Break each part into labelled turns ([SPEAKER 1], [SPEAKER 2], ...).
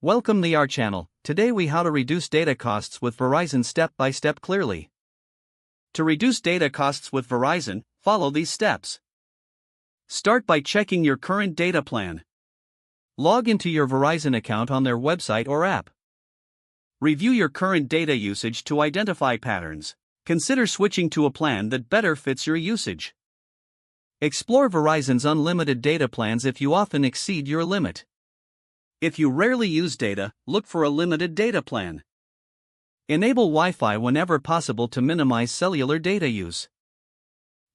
[SPEAKER 1] Welcome to our channel. Today we how to reduce data costs with Verizon step by step clearly. To reduce data costs with Verizon, follow these steps. Start by checking your current data plan. Log into your Verizon account on their website or app. Review your current data usage to identify patterns. Consider switching to a plan that better fits your usage. Explore Verizon's unlimited data plans if you often exceed your limit. If you rarely use data, look for a limited data plan. Enable Wi-Fi whenever possible to minimize cellular data use.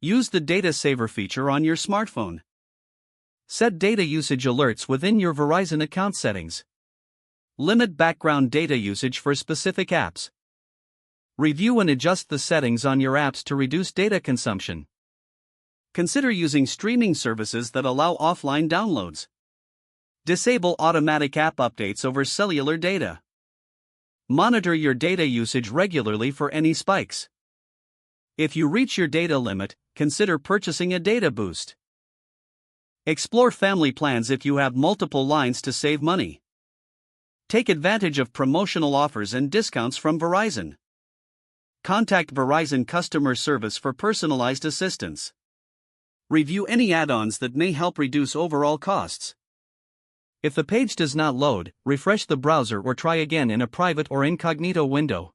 [SPEAKER 1] Use the Data Saver feature on your smartphone. Set data usage alerts within your Verizon account settings. Limit background data usage for specific apps. Review and adjust the settings on your apps to reduce data consumption. Consider using streaming services that allow offline downloads. Disable automatic app updates over cellular data. Monitor your data usage regularly for any spikes. If you reach your data limit, consider purchasing a data boost. Explore family plans if you have multiple lines to save money. Take advantage of promotional offers and discounts from Verizon. Contact Verizon customer service for personalized assistance. Review any add-ons that may help reduce overall costs. If the page does not load, refresh the browser or try again in a private or incognito window.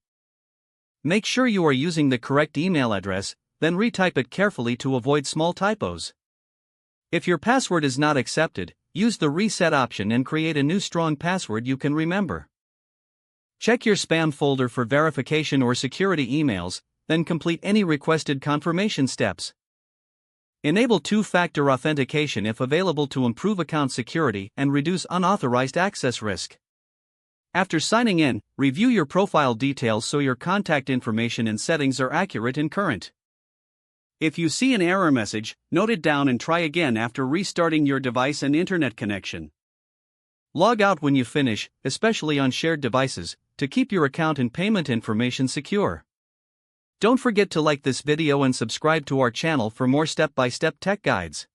[SPEAKER 1] Make sure you are using the correct email address, then retype it carefully to avoid small typos. If your password is not accepted, use the reset option and create a new strong password you can remember. Check your spam folder for verification or security emails, then complete any requested confirmation steps. Enable two-factor authentication if available to improve account security and reduce unauthorized access risk. After signing in, review your profile details so your contact information and settings are accurate and current. If you see an error message, note it down and try again after restarting your device and internet connection. Log out when you finish, especially on shared devices, to keep your account and payment information secure. Don't forget to like this video and subscribe to our channel for more step-by-step tech guides.